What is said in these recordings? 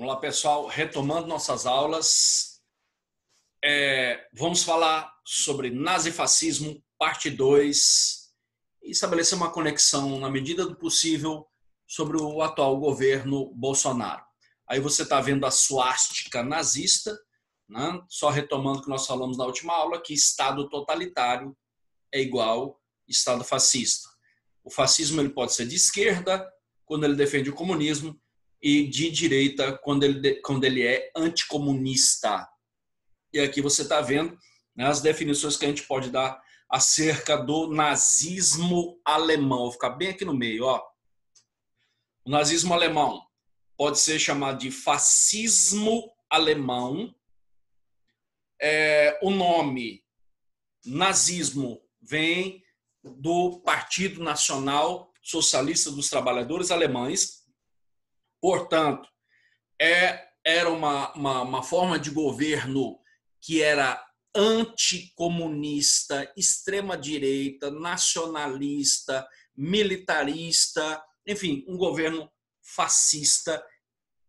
Vamos lá, pessoal, retomando nossas aulas, vamos falar sobre nazifascismo, parte 2, e estabelecer uma conexão, na medida do possível, sobre o atual governo Bolsonaro. Aí você está vendo a suástica nazista, né? Só retomando o que nós falamos na última aula, que Estado totalitário é igual Estado fascista. O fascismo ele pode ser de esquerda, quando ele defende o comunismo, e de direita quando ele é anticomunista. E aqui você está vendo, né, as definições que a gente pode dar acerca do nazismo alemão. Vou ficar bem aqui no meio. Ó. O nazismo alemão pode ser chamado de fascismo alemão. O nome nazismo vem do Partido Nacional Socialista dos Trabalhadores Alemães. Portanto, era uma forma de governo que era anticomunista, extrema-direita, nacionalista, militarista, enfim, um governo fascista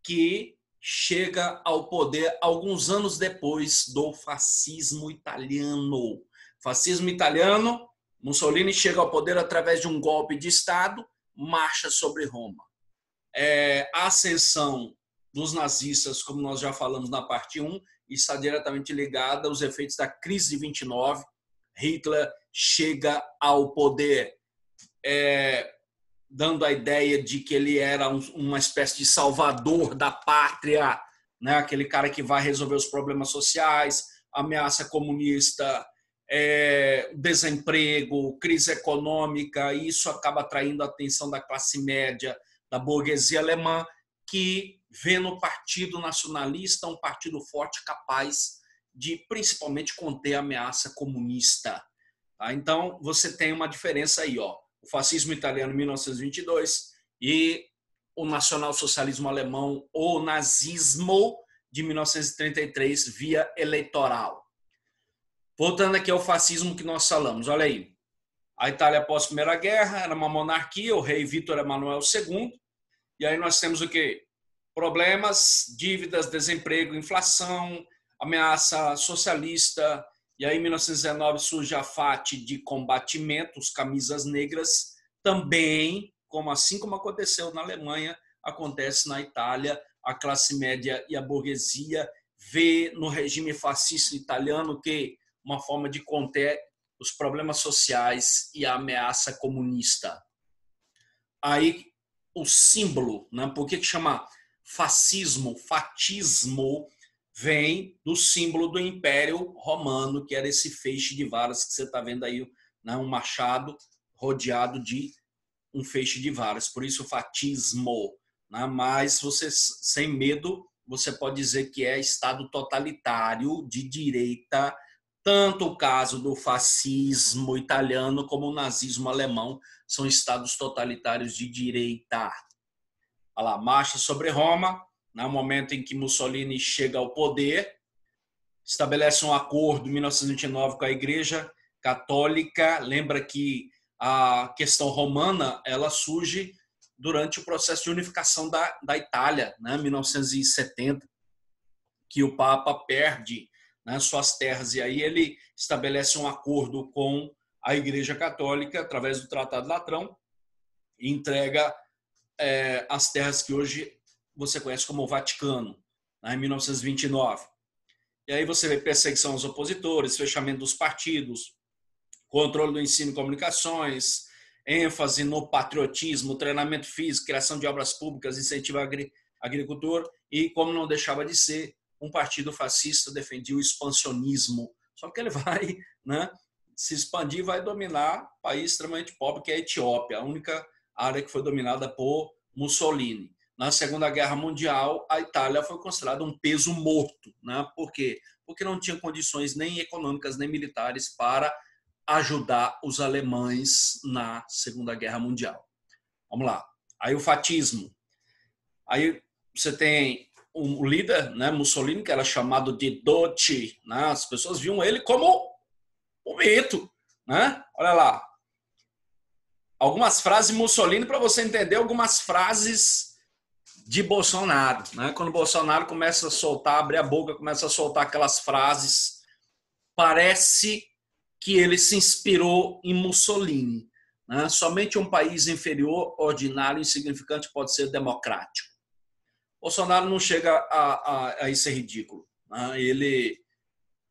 que chega ao poder alguns anos depois do fascismo italiano. Fascismo italiano, Mussolini chega ao poder através de um golpe de Estado, marcha sobre Roma. A ascensão dos nazistas, como nós já falamos na parte 1, está diretamente ligada aos efeitos da crise de 29. Hitler chega ao poder dando a ideia de que ele era uma espécie de salvador da pátria, né? Aquele cara que vai resolver os problemas sociais, ameaça comunista, desemprego, crise econômica, e isso acaba atraindo a atenção da classe média, da burguesia alemã, que vê no Partido Nacionalista um partido forte capaz de, principalmente, conter a ameaça comunista. Tá? Então, você tem uma diferença aí. Ó. O fascismo italiano, em 1922, e o nacionalsocialismo alemão, ou nazismo, de 1933, via eleitoral. Voltando aqui ao fascismo que nós falamos. Olha aí. A Itália, após a Primeira Guerra, era uma monarquia, o rei Vítor Emanuel II. E aí nós temos o quê? Problemas, dívidas, desemprego, inflação, ameaça socialista. E aí, em 1919, surge a FAT de combatimento, os camisas negras. Também, assim como aconteceu na Alemanha, acontece na Itália. A classe média e a burguesia vê no regime fascista italiano que uma forma de conter os problemas sociais e a ameaça comunista. Aí, o símbolo, né? Por que chama fascismo, fatismo, vem do símbolo do Império Romano, que era esse feixe de varas que você está vendo aí, né? Um machado rodeado de um feixe de varas, por isso fatismo. Né? Mas você, sem medo, você pode dizer que é Estado totalitário de direita, tanto o caso do fascismo italiano como o nazismo alemão são estados totalitários de direita. Olha lá, marcha sobre Roma, no momento em que Mussolini chega ao poder, estabelece um acordo em 1929 com a Igreja Católica. Lembra que a questão romana ela surge durante o processo de unificação da Itália, né, 1970, que o Papa perde, né, suas terras, e aí ele estabelece um acordo com a Igreja Católica através do Tratado Latrão e entrega as terras que hoje você conhece como Vaticano, né, em 1929. E aí você vê perseguição aos opositores, fechamento dos partidos, controle do ensino e comunicações, ênfase no patriotismo, treinamento físico, criação de obras públicas, incentivo à agricultura e, como não deixava de ser, um partido fascista defendia o expansionismo. Só que ele vai, né, se expandir e vai dominar um país extremamente pobre, que é a Etiópia, a única área que foi dominada por Mussolini. Na Segunda Guerra Mundial, a Itália foi considerada um peso morto. Né? Por quê? Porque não tinha condições nem econômicas nem militares para ajudar os alemães na Segunda Guerra Mundial. Vamos lá. Aí o fatismo. Aí você tem um líder, né, Mussolini, que era chamado de Doce, né? As pessoas viam ele como um mito, né? Olha lá. Algumas frases de Mussolini para você entender algumas frases de Bolsonaro, né? Quando Bolsonaro começa a soltar, abre a boca, começa a soltar aquelas frases, parece que ele se inspirou em Mussolini, né? Somente um país inferior, ordinário e insignificante pode ser democrático. Bolsonaro não chega a esse ridículo, né? Ele,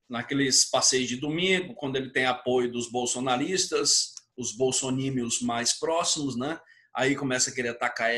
naqueles passeios de domingo, quando ele tem apoio dos bolsonaristas, os bolsonímios mais próximos, né? Aí começa a querer atacar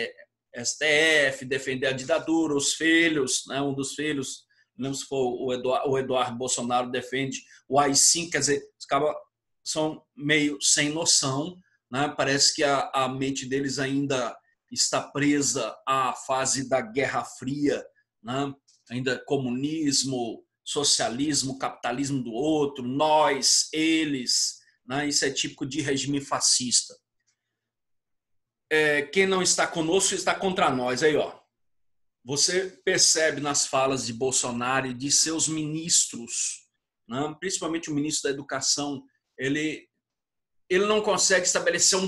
STF, defender a ditadura, os filhos, né? Um dos filhos, não lembro se foi o Eduardo Bolsonaro, defende o AI-5, quer dizer, os caras são meio sem noção, né? Parece que a mente deles ainda está presa à fase da Guerra Fria, né? Ainda comunismo, socialismo, capitalismo do outro, nós, eles, né? Isso é típico de regime fascista. Quem não está conosco está contra nós. Aí, ó, você percebe nas falas de Bolsonaro e de seus ministros, né? Principalmente o ministro da Educação, ele não consegue estabelecer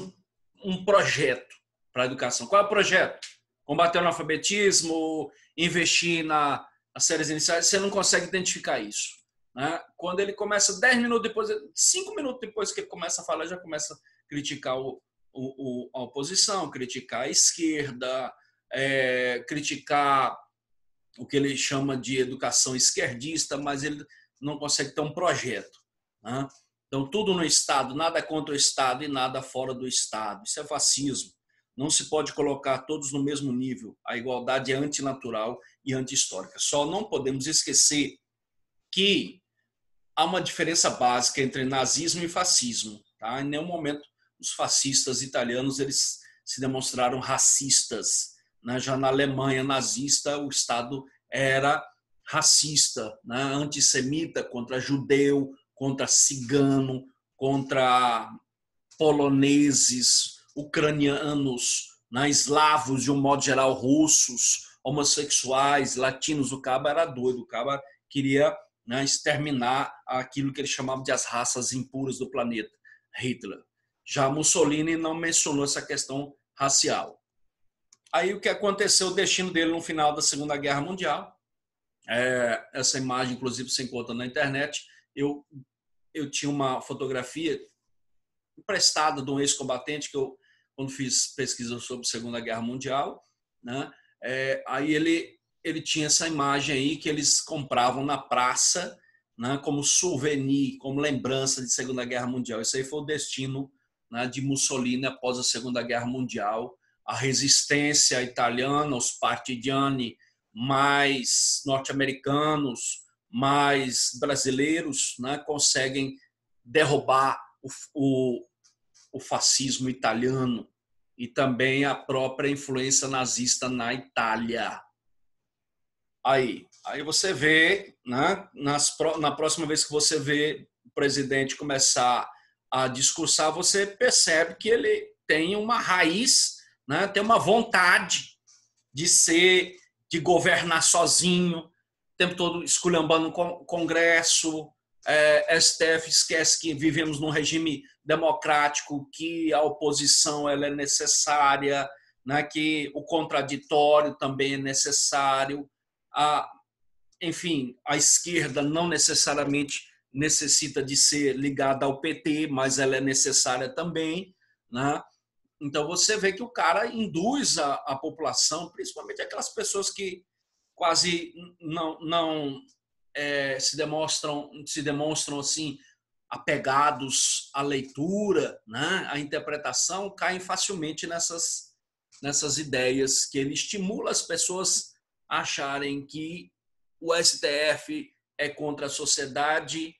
um projeto para a educação. Qual é o projeto? Combater o analfabetismo, investir nas séries iniciais, você não consegue identificar isso, né? Quando ele começa 10 minutos depois, 5 minutos depois que ele começa a falar, já começa a criticar a oposição, criticar a esquerda, criticar o que ele chama de educação esquerdista, mas ele não consegue ter um projeto, né? Então, tudo no Estado, nada contra o Estado e nada fora do Estado. Isso é fascismo. Não se pode colocar todos no mesmo nível. A igualdade é antinatural e anti-histórica. Só não podemos esquecer que há uma diferença básica entre nazismo e fascismo, tá? Em nenhum momento os fascistas italianos eles se demonstraram racistas, né? Já na Alemanha nazista, o Estado era racista, né? Antissemita contra judeu, contra cigano, contra poloneses, ucranianos, né? Eslavos, de um modo geral, russos, homossexuais, latinos. O cabo era doido, o cabo queria, né, exterminar aquilo que ele chamava de as raças impuras do planeta, Hitler. Já Mussolini não mencionou essa questão racial. Aí o que aconteceu, o destino dele no final da Segunda Guerra Mundial, essa imagem, inclusive, você encontra na internet. Eu tinha uma fotografia emprestada de um ex-combatente que eu, quando fiz pesquisa sobre a Segunda Guerra Mundial, né, aí ele tinha essa imagem aí que eles compravam na praça, né, como souvenir, como lembrança de Segunda Guerra Mundial. Isso aí foi o destino, né, de Mussolini após a Segunda Guerra Mundial. A resistência italiana, os partigiani, mais norte-americanos, mais brasileiros, né, conseguem derrubar o fascismo italiano e também a própria influência nazista na Itália. Aí você vê, né, na próxima vez que você vê o presidente começar a discursar, você percebe que ele tem uma raiz, né, tem uma vontade de governar sozinho, o tempo todo esculhambando o Congresso, STF esquece que vivemos num regime democrático, que a oposição ela é necessária, né, que o contraditório também é necessário. Enfim, a esquerda não necessariamente necessita de ser ligada ao PT, mas ela é necessária também, né? Então você vê que o cara induz a população, principalmente aquelas pessoas que quase não se demonstram assim apegados à leitura, né, à interpretação, caem facilmente nessas ideias que ele estimula as pessoas a acharem que o STF é contra a sociedade,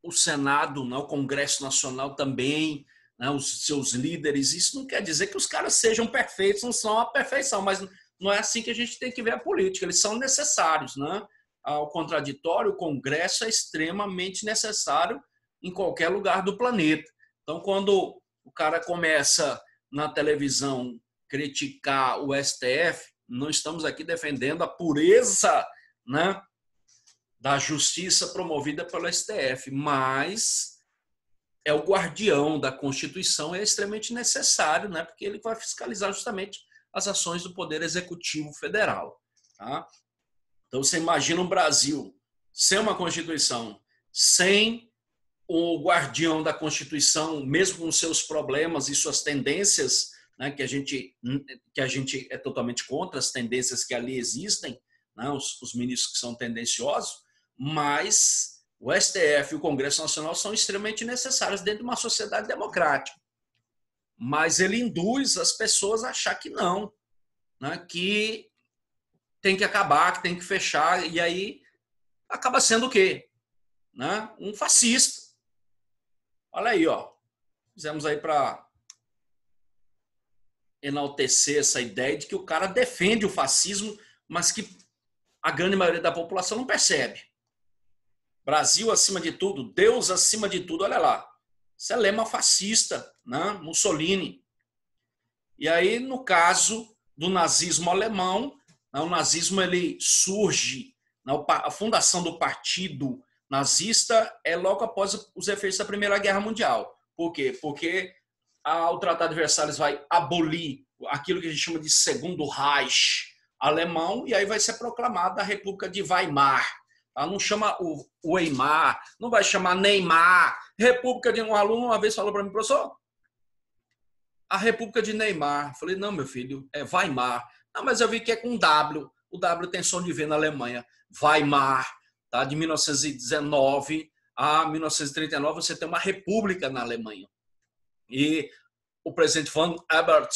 o Senado, né, o Congresso Nacional também, né, os seus líderes. Isso não quer dizer que os caras sejam perfeitos, não são a perfeição, mas não é assim que a gente tem que ver a política. Eles são necessários, né? Ao contraditório, o Congresso é extremamente necessário em qualquer lugar do planeta. Então, quando o cara começa na televisão criticar o STF, não estamos aqui defendendo a pureza, né, da justiça promovida pelo STF, mas é o guardião da Constituição, é extremamente necessário, né, porque ele vai fiscalizar justamente as ações do Poder Executivo Federal. Tá? Então, você imagina um Brasil sem uma Constituição, sem o guardião da Constituição, mesmo com seus problemas e suas tendências, né, que a gente é totalmente contra as tendências que ali existem, né, os ministros que são tendenciosos, mas o STF e o Congresso Nacional são extremamente necessários dentro de uma sociedade democrática. Mas ele induz as pessoas a achar que não, né, que tem que acabar, que tem que fechar, e aí acaba sendo o quê? Né? Um fascista. Olha aí, ó. Fizemos aí para enaltecer essa ideia de que o cara defende o fascismo, mas que a grande maioria da população não percebe. Brasil acima de tudo, Deus acima de tudo, olha lá. Isso é lema fascista, né? Mussolini. E aí, no caso do nazismo alemão, o nazismo ele surge, a fundação do partido nazista é logo após os efeitos da Primeira Guerra Mundial. Por quê? Porque o Tratado de Versalhes vai abolir aquilo que a gente chama de Segundo Reich alemão, e aí vai ser proclamada a República de Weimar. Ela não chama o Weimar, não vai chamar Neymar. República de um aluno uma vez falou para mim, professor, a República de Neymar. Eu falei, não, meu filho, é Weimar. Não, mas eu vi que é com W. O W tem som de V na Alemanha. Weimar, tá? De 1919 a 1939, você tem uma república na Alemanha. E o presidente Van Ebert,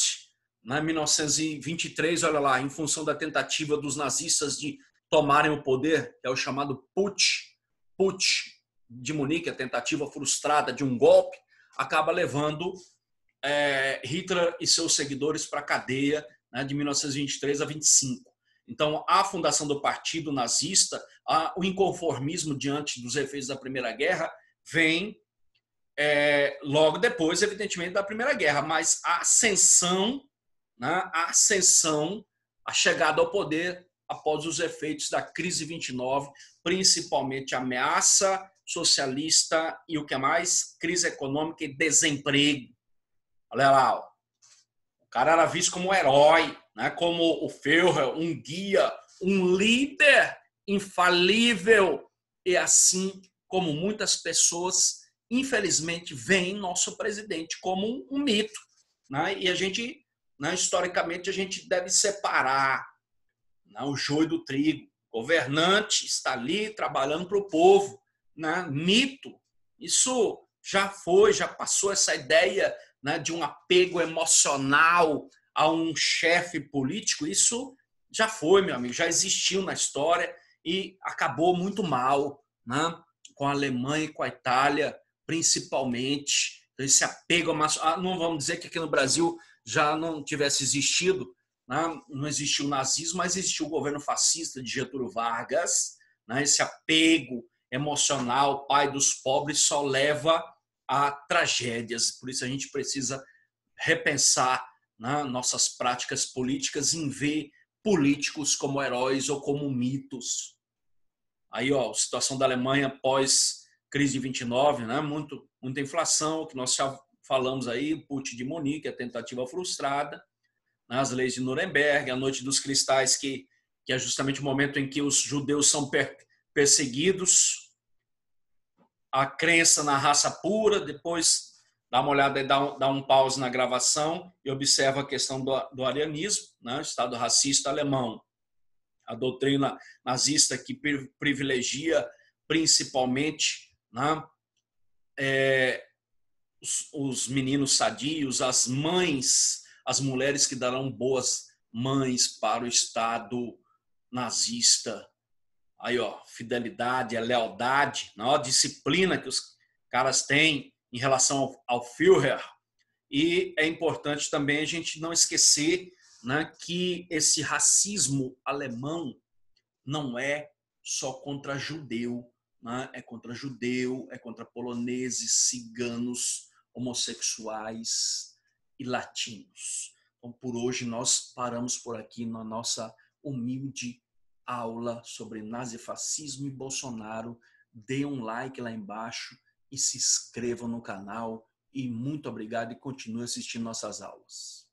em 1923, olha lá, em função da tentativa dos nazistas de tomarem o poder, que é o chamado Putsch de Munique, a tentativa frustrada de um golpe, acaba levando Hitler e seus seguidores para a cadeia, né, de 1923 a 25. Então, a fundação do partido nazista, o inconformismo diante dos efeitos da Primeira Guerra vem logo depois, evidentemente, da Primeira Guerra, mas a ascensão, né, a chegada ao poder após os efeitos da crise 29, principalmente a ameaça socialista e o que mais? Crise econômica e desemprego. Olha lá, ó. O cara era visto como um herói, né? Como o Führer, um guia, um líder infalível. E assim como muitas pessoas, infelizmente, veem nosso presidente como um mito. Né? E a gente, né, historicamente, a gente deve separar, né, o joio do trigo. O governante está ali trabalhando para o povo. Né? Mito, isso já foi, já passou essa ideia, né, de um apego emocional a um chefe político, isso já foi, meu amigo, já existiu na história e acabou muito mal, né, com a Alemanha e com a Itália, principalmente. Então, esse apego emocional, não vamos dizer que aqui no Brasil já não tivesse existido, né, não existiu o nazismo, mas existiu o governo fascista de Getúlio Vargas, né, esse apego emocional, pai dos pobres, só leva a tragédias. Por isso a gente precisa repensar, né, nossas práticas políticas em ver políticos como heróis ou como mitos. Aí, ó, a situação da Alemanha pós crise de 29, né, muita inflação, que nós já falamos aí, o Putsch de Munique, a tentativa frustrada, né, as leis de Nuremberg, a Noite dos Cristais, que é justamente o momento em que os judeus são perseguidos, a crença na raça pura, depois dá uma olhada e dá um pause na gravação e observa a questão do arianismo, né? O Estado racista alemão, a doutrina nazista que privilegia principalmente, né, os meninos sadios, as mães, as mulheres que darão boas mães para o Estado nazista. Aí, ó, fidelidade, a lealdade, a disciplina que os caras têm em relação ao Führer. E é importante também a gente não esquecer, né, que esse racismo alemão não é só contra judeu, né? É contra judeu, é contra poloneses, ciganos, homossexuais e latinos. Então, por hoje, nós paramos por aqui na nossa humilde aula sobre nazifascismo e Bolsonaro. Dê um like lá embaixo e se inscreva no canal. E muito obrigado e continue assistindo nossas aulas.